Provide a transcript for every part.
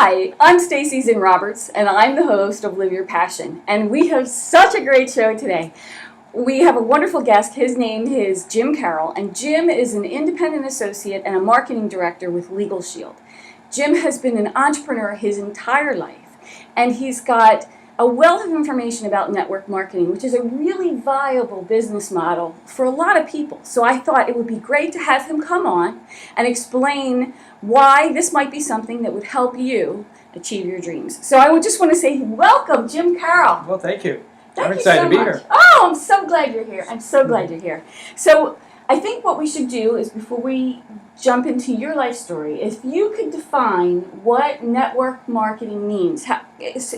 Hi, I'm Stacie Zinn Roberts, and I'm the host of Live Your Passion. And we have such a great show today. We have a wonderful guest. His name is Jim Carroll, and Jim is an independent associate and a marketing director with Legal Shield. Jim has been an entrepreneur his entire life, and he's got a wealth of information about network marketing, which is a really viable business model for a lot of people. So I thought it would be great to have him come on and explain why this might be something that would help you achieve your dreams. So I would just want to say welcome, Jim Carroll. Well, thank you. Thank I'm you excited so to be much. here. Oh, I'm so glad you're here. I'm so glad you're here. So I think what we should do is, before we jump into your life story, if you could define what network marketing means,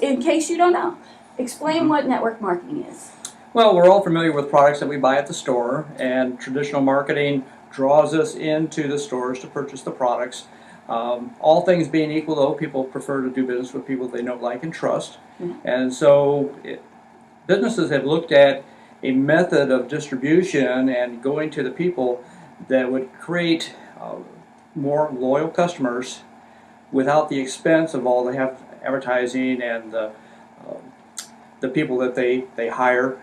in case you don't know. Explain what network marketing is. Well, we're all familiar with products that we buy at the store, and traditional marketing draws us into the stores to purchase the products. All things being equal, though, people prefer to do business with people they know, like, and trust. And so businesses have looked at a method of distribution and going to the people that would create more loyal customers without the expense of all the advertising and the people that they hire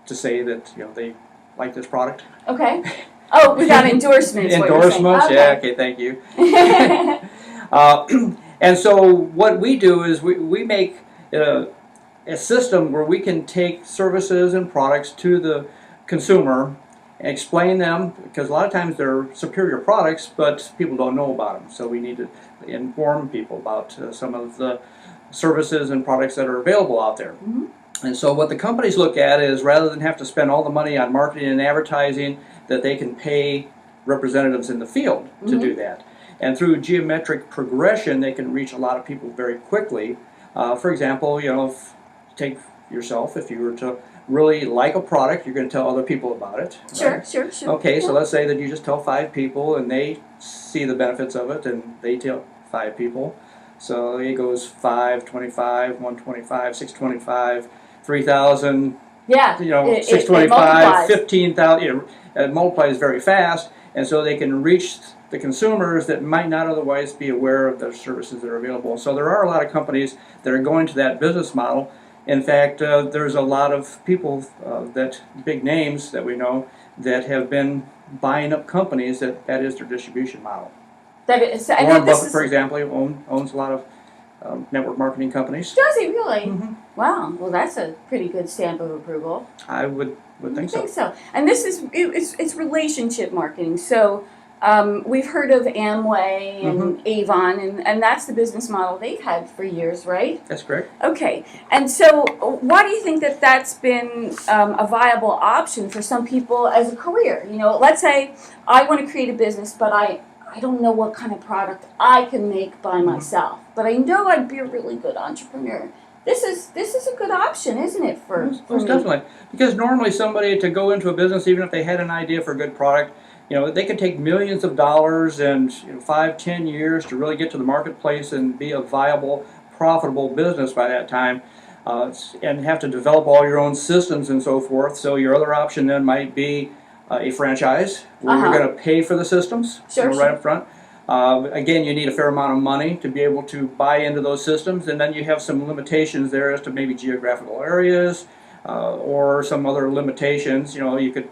to say that they like this product. Okay. Oh, we got endorsements. Endorsements, okay. Yeah. Okay, thank you. And so what we do is we make a system where we can take services and products to the consumer and explain them, because a lot of times they're superior products, but people don't know about them. So we need to inform people about some of the services and products that are available out there. Mm-hmm. And so what the companies look at is, rather than have to spend all the money on marketing and advertising, that they can pay representatives in the field to do that. And through geometric progression, they can reach a lot of people very quickly. For example, take yourself, if you were to really like a product, you're going to tell other people about it. Right? Sure. Okay, so let's say that you just tell 5 people, and they see the benefits of it, and they tell 5 people. So it goes 5, 25, 125, 625, 3,000. Yeah. 625, 15,000. It multiplies very fast, and so they can reach the consumers that might not otherwise be aware of the services that are available. So there are a lot of companies that are going to that business model. In fact, there's a lot of people, big names that we know, that have been buying up companies that is their distribution model. Warren Buffett, for example, owns a lot of network marketing companies. Does he really? Mm-hmm. Wow. Well, that's a pretty good stamp of approval. I would think so. I think so. And this is it's relationship marketing. So we've heard of Amway and Avon, and that's the business model they've had for years, right? That's correct. Okay. And so why do you think that that's been a viable option for some people as a career? Let's say I want to create a business, but I don't know what kind of product I can make by myself, but I know I'd be a really good entrepreneur. This is a good option, isn't it, for me? Definitely. Because normally somebody, to go into a business, even if they had an idea for a good product, they can take millions of dollars and 5, 10 years to really get to the marketplace and be a viable, profitable business by that time, and have to develop all your own systems and so forth. So your other option then might be a franchise, where you're going to pay for the systems right up front. Again, you need a fair amount of money to be able to buy into those systems, and then you have some limitations there as to maybe geographical areas or some other limitations. The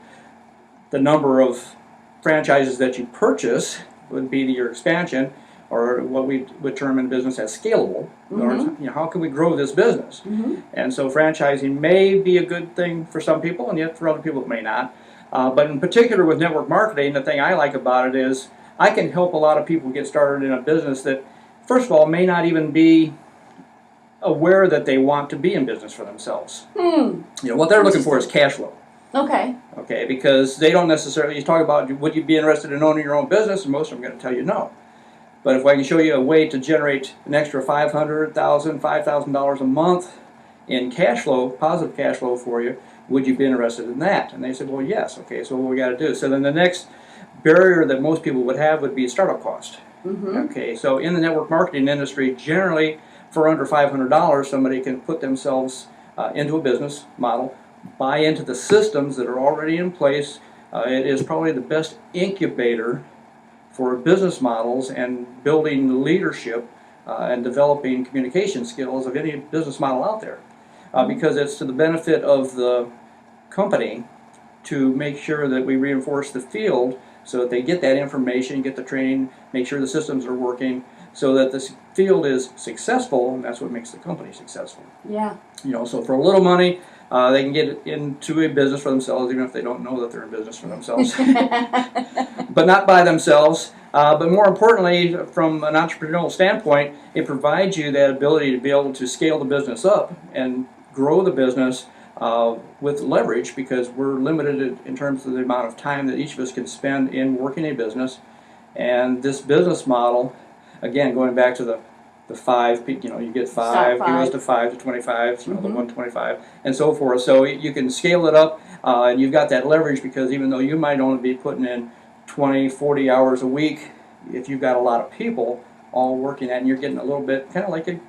number of franchises that you purchase would be your expansion, or what we would term in business as scalable. Or, how can we grow this business? And so franchising may be a good thing for some people, and yet for other people it may not. But in particular with network marketing, the thing I like about it is I can help a lot of people get started in a business that, first of all, may not even be aware that they want to be in business for themselves. What they're looking for is cash flow. Okay. Okay, because they don't necessarily, you talk about would you be interested in owning your own business, and most of them are going to tell you no. But if I can show you a way to generate an extra $500,000, $5,000 a month in cash flow, positive cash flow for you, would you be interested in that? And they said, well, yes. Okay, so what we got to do? So then the next barrier that most people would have would be startup cost. Okay, so in the network marketing industry, generally for under $500, somebody can put themselves into a business model, buy into the systems that are already in place. It is probably the best incubator for business models and building leadership and developing communication skills of any business model out there, because it's to the benefit of the company to make sure that we reinforce the field so that they get that information, get the training, make sure the systems are working, so that this field is successful, and that's what makes the company successful. Yeah. So for a little money, they can get into a business for themselves, even if they don't know that they're in business for themselves, but not by themselves. But more importantly, from an entrepreneurial standpoint, it provides you that ability to be able to scale the business up and grow the business with leverage, because we're limited in terms of the amount of time that each of us can spend in working a business. And this business model, again, going back to the 5, you get 5, goes to 5 to 25, the 125, and so forth. So you can scale it up, and you've got that leverage, because even though you might only be putting in 20, 40 hours a week, if you've got a lot of people all working at it, and you're getting a little bit, kind of like an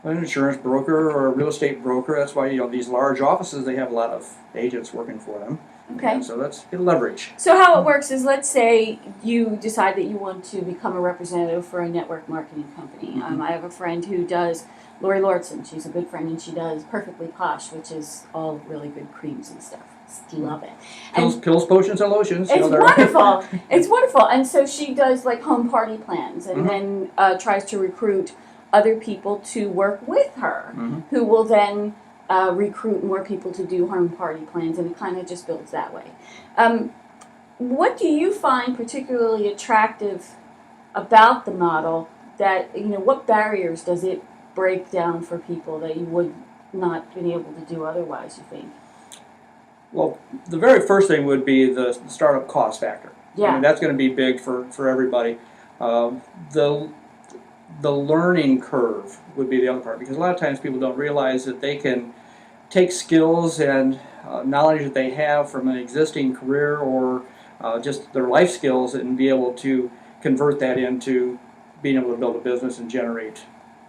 insurance broker or a real estate broker. That's why these large offices, they have a lot of agents working for them. Okay. And so that's leverage. So how it works is, let's say you decide that you want to become a representative for a network marketing company. I have a friend who does, Lori Lordson, she's a good friend, and she does Perfectly Posh, which is all really good creams and stuff. Love it. Pills, potions, and lotions. It's wonderful. It's wonderful. And so she does like home party plans, and then tries to recruit other people to work with her, who will then recruit more people to do home party plans, and it kind of just builds that way. What do you find particularly attractive about the model? That what barriers does it break down for people that you would not been able to do otherwise, you think? Well, the very first thing would be the startup cost factor. Yeah. I mean, that's going to be big for everybody. The learning curve would be the other part, because a lot of times people don't realize that they can take skills and knowledge that they have from an existing career or just their life skills, and be able to convert that into being able to build a business and generate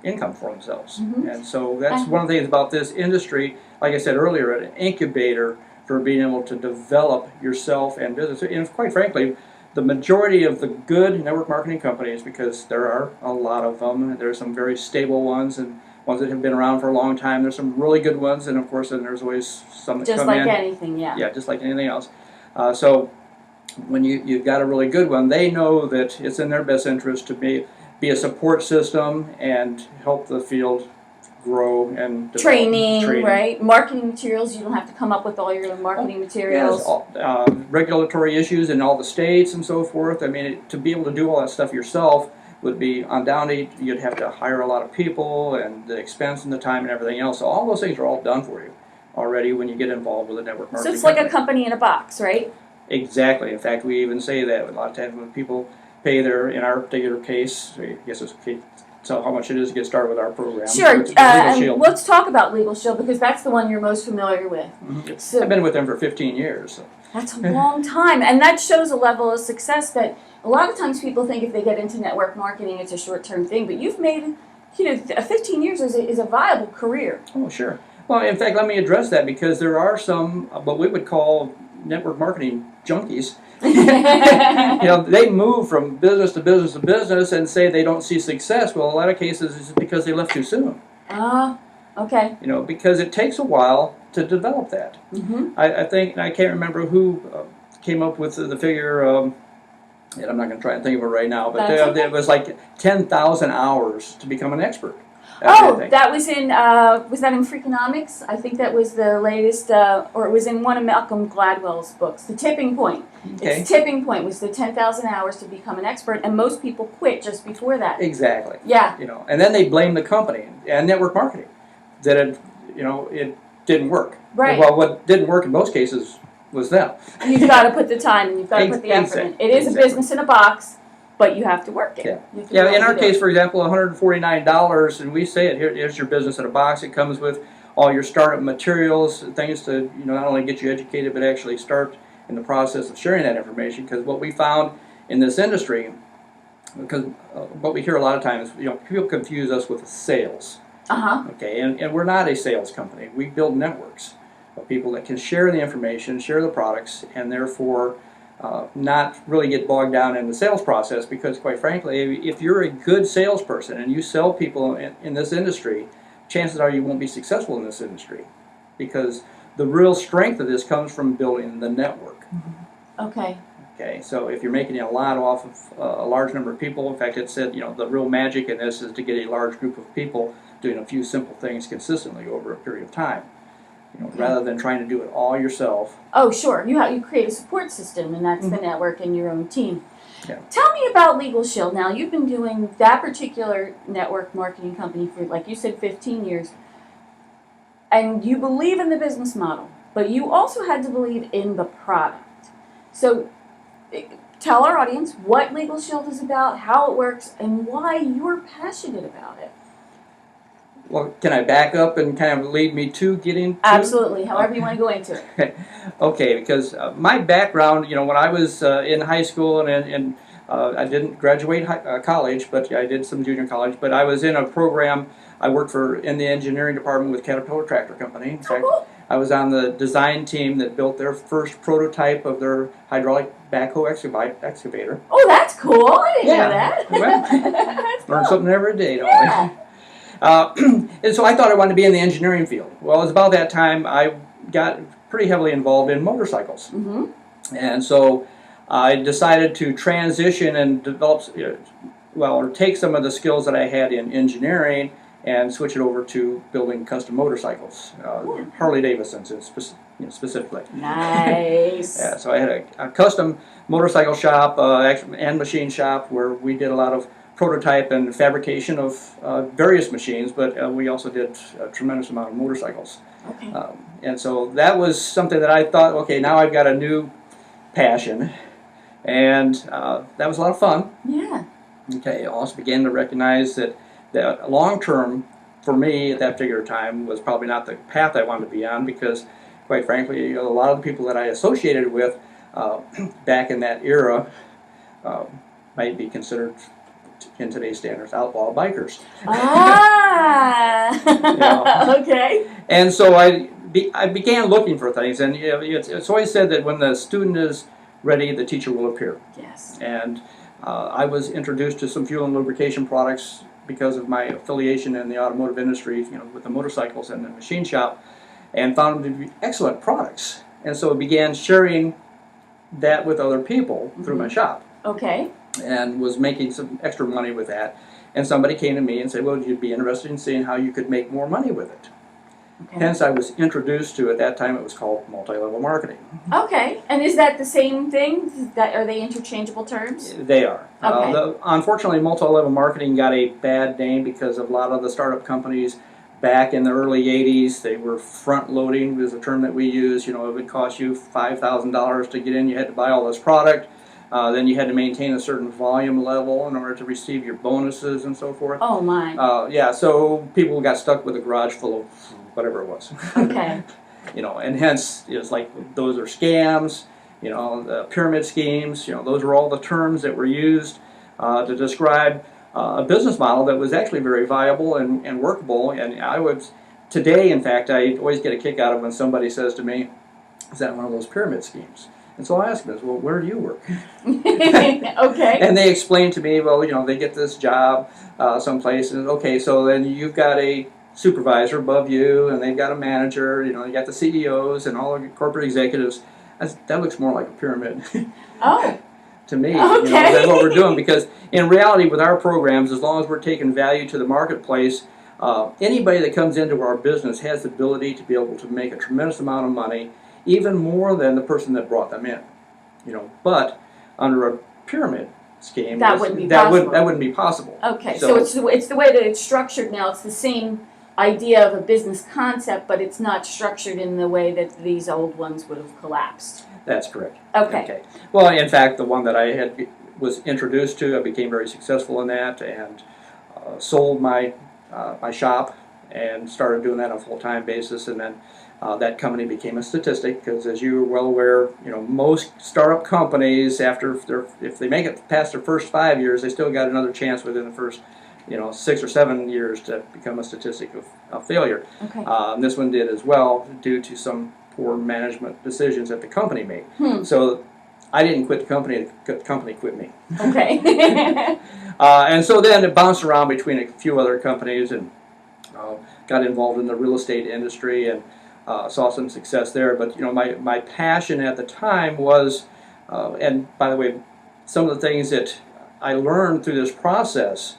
income for themselves. And so that's one of the things about this industry, like I said earlier, an incubator for being able to develop yourself and business. And quite frankly, the majority of the good network marketing companies, because there are a lot of them, there are some very stable ones and ones that have been around for a long time. There's some really good ones, and of course then there's always some that just come like in. anything, yeah. Yeah, just like anything else. So when you've got a really good one, they know that it's in their best interest to be a support system and help the field grow and develop. Training, right? Marketing materials. You don't have to come up with all your marketing materials. Yes, regulatory issues in all the states and so forth. I mean, to be able to do all that stuff yourself would be undoubtedly, you'd have to hire a lot of people, and the expense and the time and everything else. So all those things are all done for you already when you get involved with a network marketing. So it's like a company in a box, right? Exactly. In fact, we even say that a lot of times when people pay in our particular case, I guess it's okay. So how much it is to get started with our program. Sure, So and let's talk about Legal Shield, because that's the one you're most familiar with. So, I've been with them for 15 years. So. That's a long time, and that shows a level of success that a lot of times people think if they get into network marketing, it's a short-term thing, but you've made, 15 years is a viable career. Oh, sure. Well, in fact, let me address that, because there are some, what we would call network marketing junkies. They move from business to business to business and say they don't see success. Well, a lot of cases it's because they left too soon. Okay. Because it takes a while to develop that. I think, and I can't remember who came up with the figure, and I'm not going to try and think of it right now, but okay. it was like 10,000 hours to become an expert. That was that in Freakonomics? I think that was the latest, or it was in one of Malcolm Gladwell's books, The Tipping Point. Okay. Its tipping point was the 10,000 hours to become an expert, and most people quit just before that. Exactly. Yeah. And then they blame the company and network marketing that it didn't work. Right. Well, what didn't work in most cases was them. You've got to put the time and you've got to put the effort in. It is a business in a box, but you have to work it. Yeah. In our case, for example, $149, and we say it, here's your business in a box. It comes with all your startup materials, things to not only get you educated, but actually start in the process of sharing that information. Because what we found in this industry, because what we hear a lot of times, people confuse us with sales. Okay, and we're not a sales company. We build networks of people that can share the information, share the products, and therefore not really get bogged down in the sales process, because quite frankly, if you're a good salesperson and you sell people in this industry, chances are you won't be successful in this industry, because the real strength of this comes from building the network. Okay. Okay, so if you're making a lot off of a large number of people, in fact, it said, the real magic in this is to get a large group of people doing a few simple things consistently over a period of time. Rather than trying to do it all yourself. Oh, sure. You create a support system, and that's the network and your own team. Yeah. Tell me about Legal Shield. Now, you've been doing that particular network marketing company for, like you said, 15 years. And you believe in the business model, but you also had to believe in the product. So tell our audience what Legal Shield is about, how it works, and why you're passionate about it. Well, can I back up and kind of lead me to getting to? Absolutely, however you want to go into it. Okay, because my background, when I was in high school, and I didn't graduate college, but I did some junior college, but I was in a program. I worked in the engineering department with Caterpillar Tractor Company. In fact, I was on the design team that built their first prototype of their hydraulic backhoe excavator. Oh, that's cool. I didn't know that. Well, learn something every day, don't we? And so I thought I wanted to be in the engineering field. Well, it was about that time I got pretty heavily involved in motorcycles. And so I decided to transition and develop, or take some of the skills that I had in engineering and switch it over to building custom motorcycles, Harley Davidsons specifically. Nice. Yeah, so I had a custom motorcycle shop and machine shop where we did a lot of prototype and fabrication of various machines, but we also did a tremendous amount of motorcycles. Okay. And so that was something that I thought, okay, now I've got a new passion, and that was a lot of fun. Yeah. Okay, I also began to recognize that long term, for me at that particular time, was probably not the path I wanted to be on, because quite frankly, a lot of the people that I associated with back in that era might be considered, in today's standards, outlaw bikers. Okay. And so I began looking for things, and it's always said that when the student is ready, the teacher will appear. Yes. And I was introduced to some fuel and lubrication products because of my affiliation in the automotive industry, with the motorcycles and the machine shop, and found them to be excellent products. And so I began sharing that with other people through my shop. Okay. And was making some extra money with that. And somebody came to me and said, well, you'd be interested in seeing how you could make more money with it. Okay. Hence, I was introduced to, at that time, it was called multi-level marketing. Okay. And is that the same thing? Are they interchangeable terms? They are. Okay. Unfortunately, multi-level marketing got a bad name because of a lot of the startup companies back in the early 80s. They were front-loading, was a term that we use. It would cost you $5,000 to get in. You had to buy all this product. Then you had to maintain a certain volume level in order to receive your bonuses and so forth. Oh, my. Yeah, so people got stuck with a garage full of whatever it was. Okay. And hence, it's like those are scams, the pyramid schemes, those are all the terms that were used to describe a business model that was actually very viable and workable. And today, in fact, I always get a kick out of when somebody says to me, is that one of those pyramid schemes? And so I asked them, well, where do you work? Okay. And they explained to me, well, they get this job someplace, and okay, so then you've got a supervisor above you, and they've got a manager, you got the CEOs and all the corporate executives. That looks more like a pyramid. Oh. To me, okay. That's what we're doing, because in reality, with our programs, as long as we're taking value to the marketplace, anybody that comes into our business has the ability to be able to make a tremendous amount of money, even more than the person that brought them in. But under a pyramid scheme, that wouldn't be possible. Okay, so it's the way that it's structured now. It's the same idea of a business concept, but it's not structured in the way that these old ones would have collapsed. That's correct. Okay. Well, in fact, the one that I was introduced to, I became very successful in that, and sold my shop and started doing that on a full-time basis, and then that company became a statistic, because as you are well aware, most startup companies, if they make it past their first 5 years, they still got another chance within the first 6 or 7 years to become a statistic of failure. Okay. This one did as well, due to some poor management decisions that the company made. So I didn't quit the company quit me. Okay. And so then it bounced around between a few other companies and got involved in the real estate industry and saw some success there. But my passion at the time was, and by the way, some of the things that I learned through this process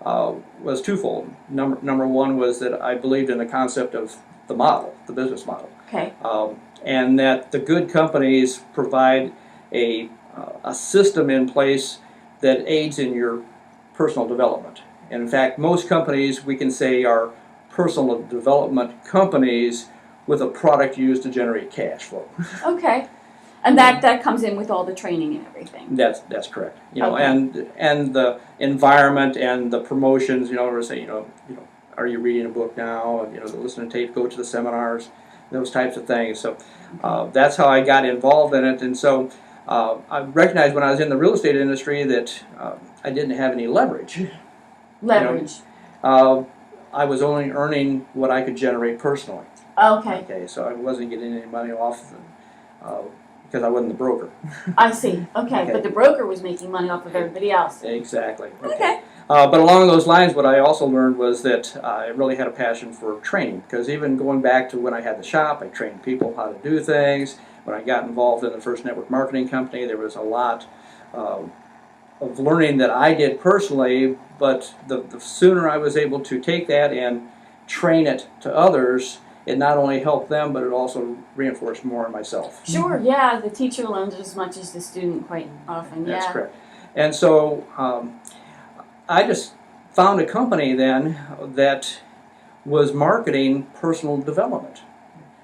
was twofold. Number one was that I believed in the concept of the model, the business model. Okay. And that the good companies provide a system in place that aids in your personal development. And in fact, most companies we can say are personal development companies with a product used to generate cash flow. Okay. And that comes in with all the training and everything. That's correct. Okay. And the environment and the promotions. Or say are you reading a book now? Listen to tape, go to the seminars, those types of things. So that's how I got involved in it. And so I recognized when I was in the real estate industry that I didn't have any leverage. Leverage. I was only earning what I could generate personally. Okay. Okay, so I wasn't getting any money off because I wasn't the broker. I see. Okay. But the broker was making money off of everybody else. Exactly. Okay. But along those lines, what I also learned was that I really had a passion for training, because even going back to when I had the shop, I trained people how to do things. When I got involved in the first network marketing company, there was a lot of learning that I did personally, but the sooner I was able to take that and train it to others, it not only helped them, but it also reinforced more in myself. Sure, yeah, the teacher learns as much as the student quite often, yeah. That's correct. And so I just found a company then that was marketing personal development.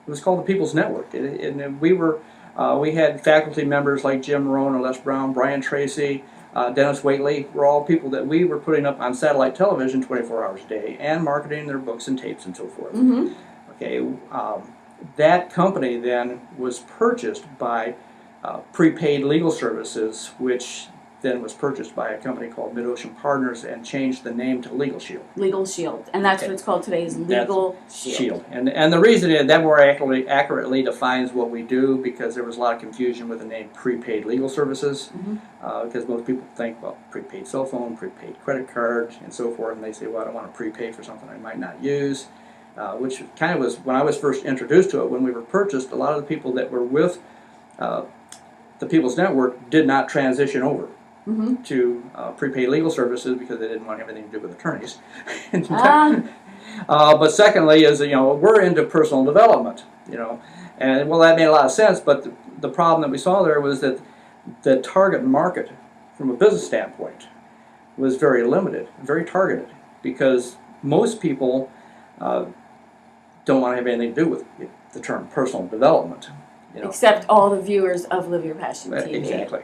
It was called the People's Network. And we had faculty members like Jim Rohn, Les Brown, Brian Tracy, Dennis Waitley, were all people that we were putting up on satellite television 24 hours a day and marketing their books and tapes and so forth. Mm-hmm. Okay, that company then was purchased by Prepaid Legal Services, which then was purchased by a company called Mid-Ocean Partners and changed the name to Legal Shield. Legal Shield, and that's what it's called today, is Legal Shield. And the reason is that more accurately defines what we do, because there was a lot of confusion with the name Prepaid Legal Services, because most people think, well, prepaid cell phone, prepaid credit card, and so forth, and they say, well, I don't want to prepay for something I might not use, which kind of was, when I was first introduced to it, when we were purchased, a lot of the people that were with the People's Network did not transition over to prepaid legal services because they didn't want anything to do with attorneys. But secondly is, we're into personal development, and well, that made a lot of sense, but the problem that we saw there was that the target market from a business standpoint was very limited, very targeted, because most people don't want to have anything to do with the term personal development. Except all the viewers of Live Your Passion TV. Exactly.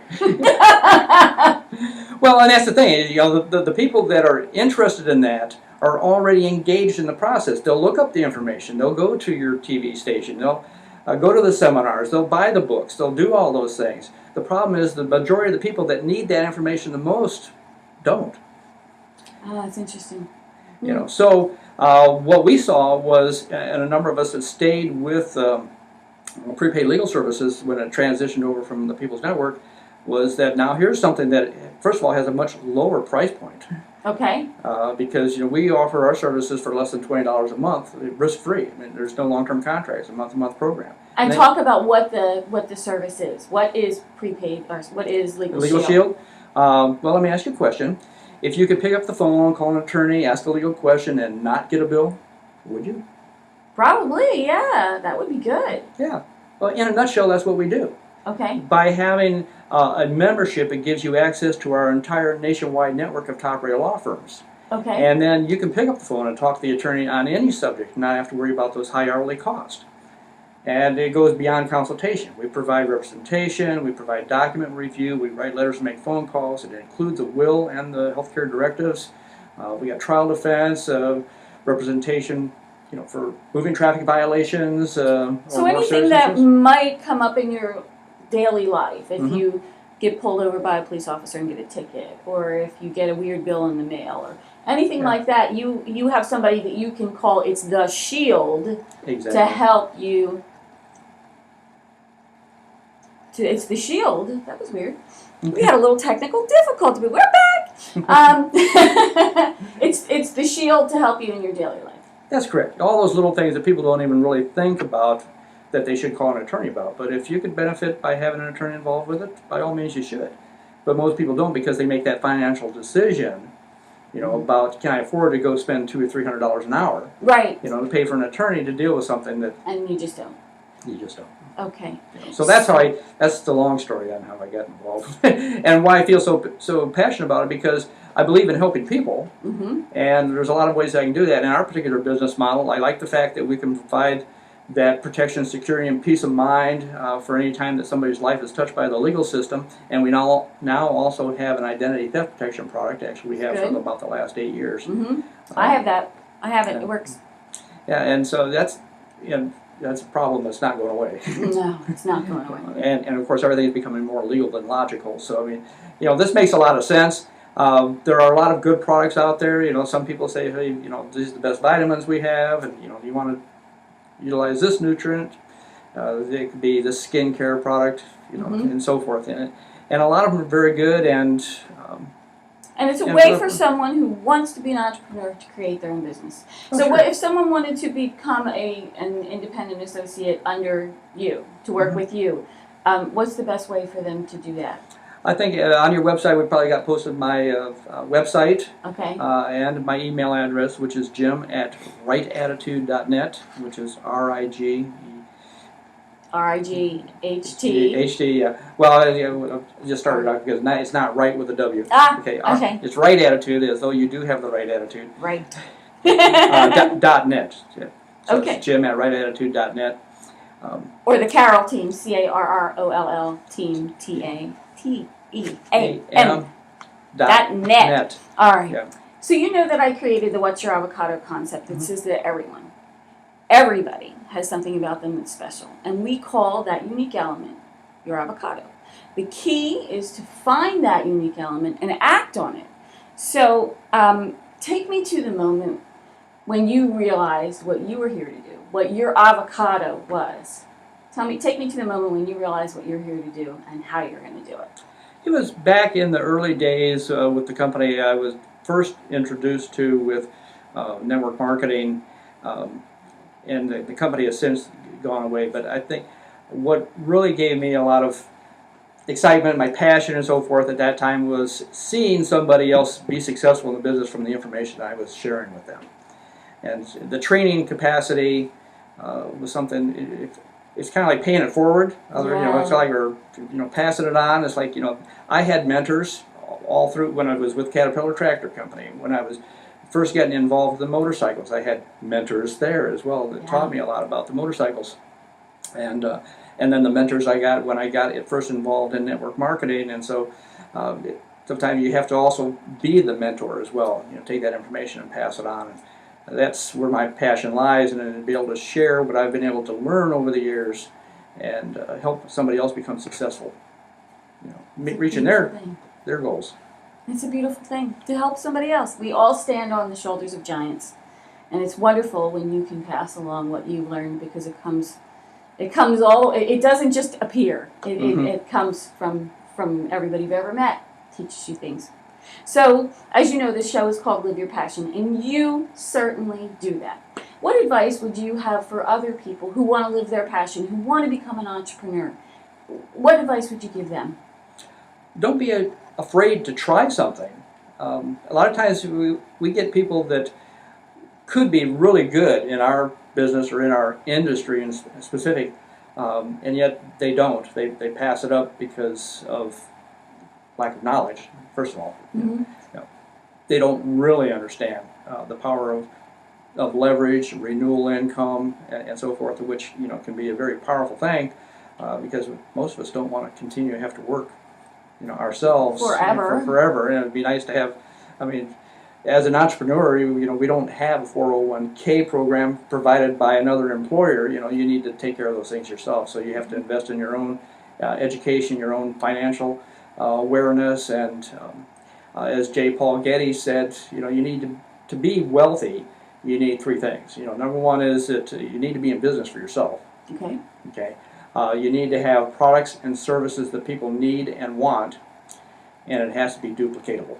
Well, and that's the thing. The people that are interested in that are already engaged in the process. They'll look up the information. They'll go to your TV station. They'll go to the seminars. They'll buy the books. They'll do all those things. The problem is the majority of the people that need that information the most don't. Oh, that's interesting. So what we saw was, and a number of us that stayed with prepaid legal services when it transitioned over from the People's Network, was that now here's something that, first of all, has a much lower price point. Okay. Because we offer our services for less than $20 a month, risk-free. I mean, there's no long-term contracts, a month-to-month program. And talk about what the service is. What is prepaid, or what is Legal Shield? Legal Shield? Well, let me ask you a question. If you could pick up the phone, call an attorney, ask a legal question, and not get a bill, would you? Probably, yeah. That would be good. Yeah. Well, in a nutshell, that's what we do. Okay. By having a membership, it gives you access to our entire nationwide network of top-rated law firms. Okay. And then you can pick up the phone and talk to the attorney on any subject, not have to worry about those high hourly costs. And it goes beyond consultation. We provide representation, we provide document review, we write letters and make phone calls. It includes a will and the healthcare directives. We got trial defense, representation, for moving traffic violations. So anything that might come up in your daily life, if you get pulled over by a police officer and get a ticket, or if you get a weird bill in the mail, or anything like that, you have somebody that you can call. It's the Shield to help you it's the shield. That was weird. We had a little technical difficulty, but we're back. It's the shield to help you in your daily life. That's correct. All those little things that people don't even really think about that they should call an attorney about. But if you could benefit by having an attorney involved with it, by all means you should. But most people don't, because they make that financial decision, about, can I afford to go spend $200 or $300 an hour, Right. to pay for an attorney to deal with something that And you just don't. you just don't. Okay. So that's the long story on how I got involved and why I feel so passionate about it, because I believe in helping people, and there's a lot of ways I can do that. In our particular business model, I like the fact that we can provide that protection, security, and peace of mind for any time that somebody's life is touched by the legal system. And we now also have an identity theft protection product. Actually, we have for about the last 8 years. I have that. I have it. It works. Yeah, and so that's a problem that's not going away. No, it's not going away. And of course, everything is becoming more legal than logical. So I mean, this makes a lot of sense. There are a lot of good products out there. Some people say, hey, these are the best vitamins we have, and do you want to utilize this nutrient? It could be this skincare product, and so forth. And a lot of them are very good, and it's a way for someone who wants to be an entrepreneur to create their own business. So what if someone wanted to become an independent associate under you, to work with you? What's the best way for them to do that? I think on your website we probably got posted my website, and my email address, which is jim@rightattitude.net, which is RIGHT. RIGHT. Yeah. Well, I just started out because it's not right with a W. Okay. It's right attitude, as though you do have the right attitude. Right. .net. Yeah. So Okay. It's jim@rightattitude.net. Or the Carroll team, CARROLL team, TATEAM. .net. All right. Yeah. So you know that I created the What's Your Avocado concept that says that everybody has something about them that's special. And we call that unique element your avocado. The key is to find that unique element and act on it. So take me to the moment when you realized what you were here to do, what your avocado was. Take me to the moment when you realized what you're here to do and how you're going to do it. It was back in the early days with the company I was first introduced to with network marketing, and the company has since gone away. But I think what really gave me a lot of excitement, my passion and so forth at that time, was seeing somebody else be successful in the business from the information I was sharing with them. And the training capacity was something. It's kind of like paying it forward. It's like we're passing it on. It's like I had mentors all through when I was with Caterpillar Tractor Company. When I was first getting involved with the motorcycles, I had mentors there as well that taught me a lot about the motorcycles. And then the mentors I got when I got first involved in network marketing. And so sometimes you have to also be the mentor as well. Take that information and pass it on. And that's where my passion lies, and to be able to share what I've been able to learn over the years and help somebody else become successful, reaching their goals. It's a beautiful thing to help somebody else. We all stand on the shoulders of giants, and it's wonderful when you can pass along what you've learned, because it doesn't just appear. It comes from everybody you've ever met, teaches you things. So, as you know, this show is called Live Your Passion, and you certainly do that. What advice would you have for other people who want to live their passion, who want to become an entrepreneur? What advice would you give them? Don't be afraid to try something. A lot of times we get people that could be really good in our business or in our industry in specific, and yet they don't. They pass it up because of lack of knowledge, first of all. They don't really understand the power of leverage, renewal income, and so forth, which can be a very powerful thing, because most of us don't want to continue to have to work ourselves forever. And it'd be nice to have, as an entrepreneur, we don't have a 401k program provided by another employer. You need to take care of those things yourself. So you have to invest in your own education, your own financial awareness, and as J. Paul Getty said, you need to be wealthy. You need three things. Number one is that you need to be in business for yourself. Okay. Okay. You need to have products and services that people need and want, and it has to be duplicatable,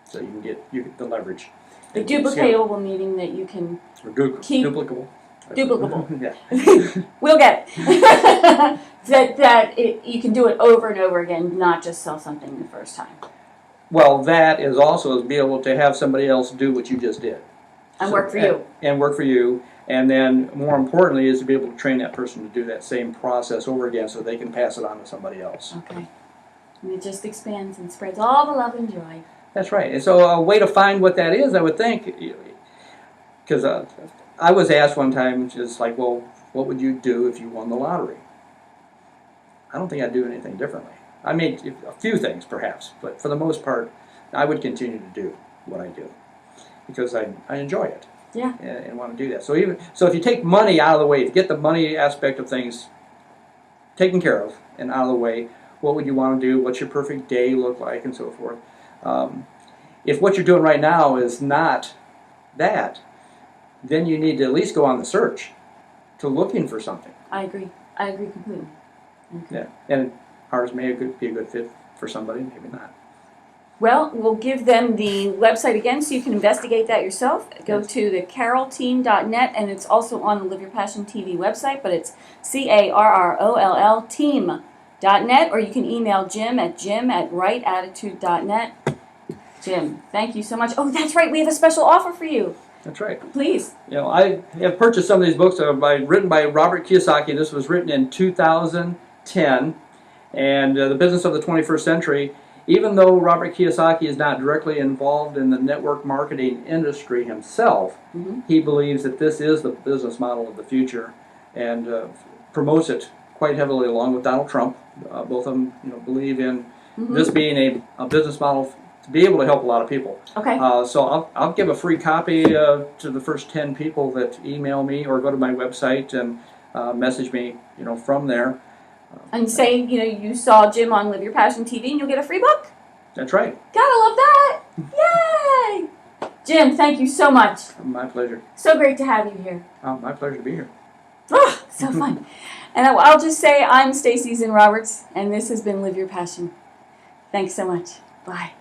so you get the leverage. The duplicatable meaning that you can keep duplicable. Duplicable. Yeah. We'll get it. You can do it over and over again, not just sell something the first time. Well, that is also to be able to have somebody else do what you just did. And work for you. And work for you. And then, more importantly, is to be able to train that person to do that same process over again so they can pass it on to somebody else. Okay. And it just expands and spreads all the love and joy. That's right. And so a way to find what that is, I would think, because I was asked one time, just like, well, what would you do if you won the lottery? I don't think I'd do anything differently. I mean, a few things perhaps, but for the most part, I would continue to do what I do because I enjoy it. Yeah. And want to do that. So if you take money out of the way, if you get the money aspect of things taken care of and out of the way, what would you want to do? What's your perfect day look like, and so forth? If what you're doing right now is not that, then you need to at least go on the search to looking for something. I agree. I agree completely. Okay. Yeah, and ours may be a good fit for somebody, maybe not. Well, we'll give them the website again so you can investigate that yourself. Go to the carrollteam.net, and it's also on the Live Your Passion TV website, but it's CARROLL team.net, or you can email Jim at rightattitude.net. Jim, thank you so much. Oh, that's right, we have a special offer for you. That's right. Please. You know, I have purchased some of these books written by Robert Kiyosaki. This was written in 2010, and The Business of the 21st Century. Even though Robert Kiyosaki is not directly involved in the network marketing industry himself, he believes that this is the business model of the future, and promotes it quite heavily along with Donald Trump. Both of them, believe in this being a business model to be able to help a lot of people. Okay. So I'll give a free copy to the first 10 people that email me or go to my website and message me, from there. And say, you saw Jim on Live Your Passion TV and you'll get a free book. That's right. Gotta love that. Yay! Jim, thank you so much. My pleasure. So great to have you here. My pleasure to be here. Oh, so fun. And I'll just say I'm Stacie Zinn Roberts, and this has been Live Your Passion. Thanks so much. Bye.